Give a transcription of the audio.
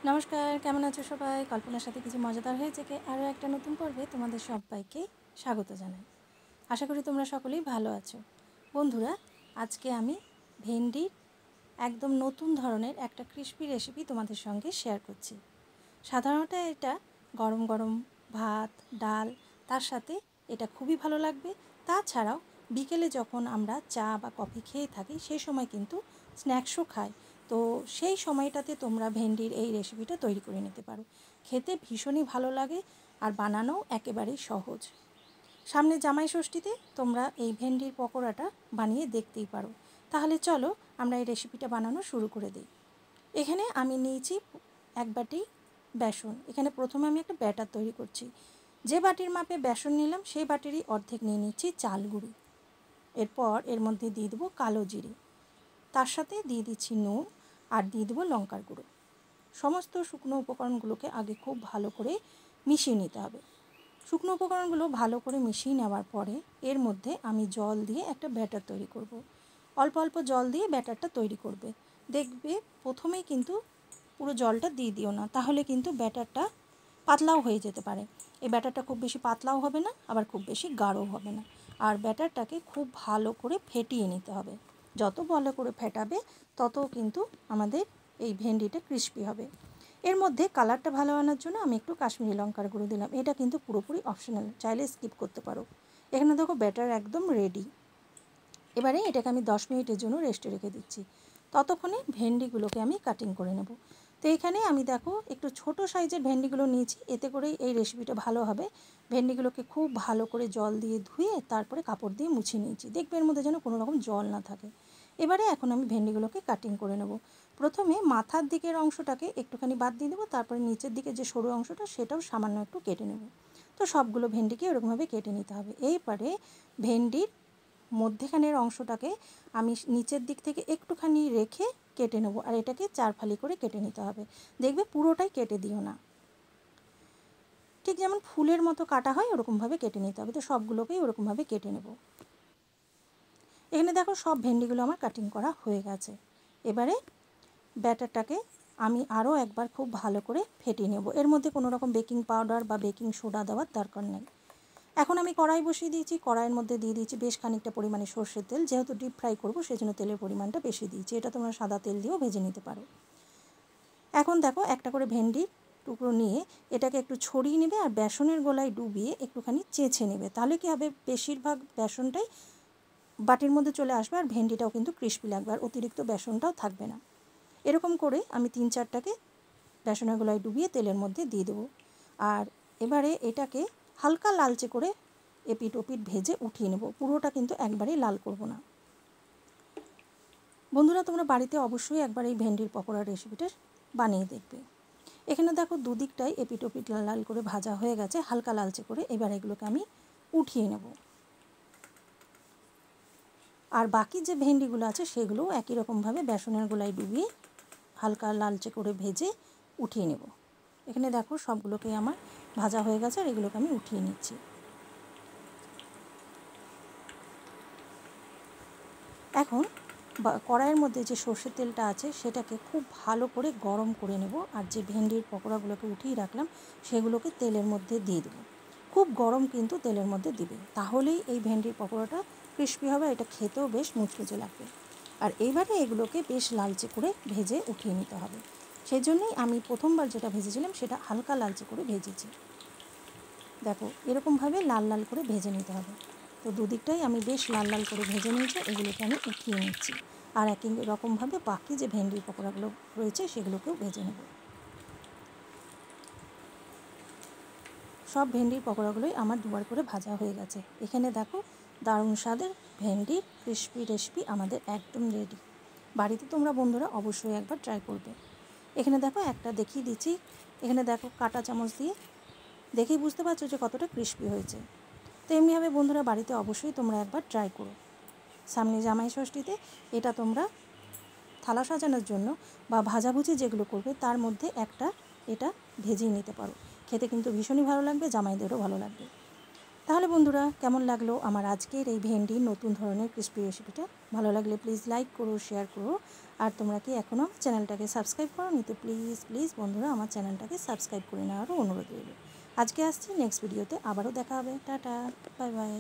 নমস্কার, কেমন আছো সবাই? কল্পনার সাথে কিছু মজাদার হয়েছে কি আরও একটা নতুন পর্বে তোমাদের সবাইকে স্বাগত জানাই। আশা করি তোমরা সকলেই ভালো আছো। বন্ধুরা, আজকে আমি ভেন্ডির একদম নতুন ধরনের একটা ক্রিস্পি রেসিপি তোমাদের সঙ্গে শেয়ার করছি। সাধারণত এটা গরম গরম ভাত, ডাল, তার সাথে এটা খুবই ভালো লাগবে। তাছাড়াও বিকেলে যখন আমরা চা বা কফি খেয়ে থাকি সেই সময় কিন্তু স্ন্যাক্সও খাই। তো সেই সময়টাতে তোমরা ভেন্ডির এই রেসিপিটা তৈরি করে নিতে পারো। খেতে ভীষণই ভালো লাগে আর বানানোও একেবারেই সহজ। সামনে জামাই ষষ্ঠীতে তোমরা এই ভেন্ডির পকোড়াটা বানিয়ে দেখতেই পারো। তাহলে চলো আমরা এই রেসিপিটা বানানো শুরু করে দিই। এখানে আমি নিয়েছি এক বাটি বেসন। এখানে প্রথমে আমি একটা ব্যাটার তৈরি করছি। যে বাটির মাপে বেসন নিলাম সেই বাটিরই অর্ধেক নিয়ে নিচ্ছি চাল গুঁড়ি। এরপর এর মধ্যে দিয়ে দেবো কালো জিরে, তার সাথে দিয়ে দিচ্ছি নুন আর দিয়ে দেবো লঙ্কার গুঁড়ো। সমস্ত শুকনো উপকরণগুলোকে আগে খুব ভালো করে মিশিয়ে নিতে হবে। শুকনো উপকরণগুলো ভালো করে মিশিয়ে নেওয়ার পরে এর মধ্যে আমি জল দিয়ে একটা ব্যাটার তৈরি করব। অল্প অল্প জল দিয়ে ব্যাটারটা তৈরি করবে। দেখবে প্রথমেই কিন্তু পুরো জলটা দিয়ে দিও না, তাহলে কিন্তু ব্যাটারটা পাতলাও হয়ে যেতে পারে। এই ব্যাটারটা খুব বেশি পাতলাও হবে না, আবার খুব বেশি গাঢ়ও হবে না। আর ব্যাটারটাকে খুব ভালো করে ফেটিয়ে নিতে হবে। যত ভালো করে ফেটাবে তত কিন্তু আমাদের এই ভেন্ডিটা ক্রিস্পি হবে। এর মধ্যে কালারটা ভালো আনার জন্য আমি একটু কাশ্মীরি লঙ্কার গুঁড়ো দিলাম। এটা কিন্তু পুরোপুরি অপশনাল, চাইলে স্কিপ করতে পারো। এখানে দেখো ব্যাটার একদম রেডি। এবারে এটাকে আমি 10 মিনিটের জন্য রেস্টে রেখে দিচ্ছি। ততক্ষণে ভেন্ডিগুলোকে আমি কাটিং করে নেব। তো এখানে আমি দেখো একটু ছোট সাইজের ভেন্ডিগুলো নিয়েছি, এতে করেই এই রেসিপিটা ভালো হবে। ভেন্ডিগুলোকে খুব ভালো করে জল দিয়ে ধুয়ে তারপরে কাপড় দিয়ে মুছে নিয়েছি। দেখবে এর মধ্যে যেন কোনো রকম জল না থাকে। এবারে এখন আমি ভেন্ডিগুলোকে কাটিং করে নেব। প্রথমে মাথার দিকের অংশটাকে একটুখানি বাদ দিয়ে দেবো, তারপরে নিচের দিকে যে সরু অংশটা সেটাও সামান্য একটু কেটে নেব। তো সবগুলো ভেন্ডিকে এরকমভাবে কেটে নিতে হবে। এইবারে ভেন্ডির মধ্যেখানের অংশটাকে আমি নিচের দিক থেকে একটুখানি রেখে কেটে নেব, আর এটাকে 4 ফালি করে কেটে নিতে হবে। দেখবে পুরোটাই কেটে দিও না, ঠিক যেমন ফুলের মতো কাটা হয় ওরকমভাবে কেটে নিতে হবে। তো সবগুলোকেই ওরকমভাবে কেটে নেব। এখানে দেখো সব ভেন্ডিগুলো আমার কাটিং করা হয়ে গেছে। এবারে ব্যাটারটাকে আমি আরও একবার খুব ভালো করে ফেটিয়ে নেব। এর মধ্যে কোনো রকম বেকিং পাউডার বা বেকিং সোডা দেওয়ার দরকার নেই। এখন আমি কড়াই বসিয়ে দিয়েছি। কড়াইয়ের মধ্যে দিয়ে দিয়েছি বেশ খানিকটা পরিমাণে সর্ষের তেল। যেহেতু ডিপ ফ্রাই করবো সেজন্য তেলের পরিমাণটা বেশি দিয়েছি। এটা তোমরা সাদা তেল দিয়েও ভেজে নিতে পারো। এখন দেখো একটা করে ভেন্ডির টুকরো নিয়ে এটাকে একটু ছড়িয়ে নেবে আর বেসনের গোলায় ডুবিয়ে একটুখানি চেঁচে নেবে। তাহলে কী হবে, বেশিরভাগ বেসনটাই বাটির মধ্যে চলে আসবে আর ভেন্ডিটাও কিন্তু ক্রিস্পি লাগবে, আর অতিরিক্ত বেসনটাও থাকবে না। এরকম করে আমি 3-4টাকে বেসনের গোলায় ডুবিয়ে তেলের মধ্যে দিয়ে দেবো। আর এবারে এটাকে হালকা লালচে করে এপিট ওপিট ভেজে উঠিয়ে নেব। পুরোটা কিন্তু একবারেই লাল করব না। বন্ধুরা, তোমরা বাড়িতে অবশ্যই একবার এই ভেন্ডির পকোড়ার রেসিপিটা বানিয়ে দেখবে। এখানে দেখো দুদিকটাই এপিট ওপিট লাল লাল করে ভাজা হয়ে গেছে, হালকা লালচে করে। এবার এগুলোকে আমি উঠিয়ে নেব। আর বাকি যে ভেন্ডিগুলো আছে সেগুলোও একই রকমভাবে বেসনের গোলায় ডুবিয়ে হালকা লালচে করে ভেজে উঠিয়ে নেব। এখানে দেখো সবগুলোকে আমার ভাজা হয়ে গেছে আর এগুলোকে আমি উঠিয়ে নিচ্ছি। এখন কড়াইয়ের মধ্যে যে সর্ষের তেলটা আছে সেটাকে খুব ভালো করে গরম করে নেব, আর যে ভেন্ডির পকোড়াগুলোকে উঠিয়ে রাখলাম সেগুলোকে তেলের মধ্যে দিয়ে দেবো। খুব গরম কিন্তু তেলের মধ্যে দিবে, তাহলেই এই ভেন্ডির পকোড়াটা ক্রিস্পি হবে, এটা খেতেও বেশ মুচমুচে লাগবে। আর এইবারে এগুলোকে বেশ লালচে করে ভেজে উঠিয়ে নিতে হবে। সেই জন্যই আমি প্রথমবার যেটা ভেজেছিলাম সেটা হালকা লালচে করে ভেজেছি। দেখো এরকমভাবে লাল লাল করে ভেজে নিতে হবে। তো দুদিকটাই আমি বেশ লাল লাল করে ভেজে নিয়েছি। এগুলোকে আমি উঠিয়ে নিচ্ছি। আর একই রকমভাবে বাকি যে ভেন্ডির পকোড়াগুলো রয়েছে সেগুলোকেও ভেজে নেব। সব ভেন্ডির পকোড়াগুলোই আমার দুবার করে ভাজা হয়ে গেছে। এখানে দেখো দারুণ স্বাদের ভেন্ডির ক্রিস্পি রেসিপি আমাদের একদম রেডি। বাড়িতে তোমরা বন্ধুরা অবশ্যই একবার ট্রাই করবে। এখানে দেখো একটা দেখিয়ে দিচ্ছি। এখানে দেখো কাঁটা চামচ দিয়ে দেখেই বুঝতে পারছো যে কতটা ক্রিস্পি হয়েছে। তো এমনিভাবে বন্ধুরা বাড়িতে অবশ্যই তোমরা একবার ট্রাই করো। সামনে জামাই ষষ্ঠীতে এটা তোমরা থালা সাজানোর জন্য বা ভাজাভুজি যেগুলো করবে তার মধ্যে একটা এটা ভেজেই নিতে পারো। খেতে কিন্তু ভীষণই ভালো লাগবে, জামাইদেরও ভালো লাগবে। তাহলে বন্ধুরা, কেমন লাগলো আমার আজকের এই ভেন্ডির নতুন ধরনের ক্রিস্পি রেসিপিটা? ভালো লাগলে প্লিজ লাইক করো, শেয়ার করো। আর তোমরা কি এখনও আমার চ্যানেলটাকে সাবস্ক্রাইব করোনি? তো প্লিজ প্লিজ বন্ধুরা, আমার চ্যানেলটাকে সাবস্ক্রাইব করে নেওয়ারও অনুরোধ রইল। আজকে আসছি, নেক্সট ভিডিওতে আবারও দেখা হবে। Tata, bye bye.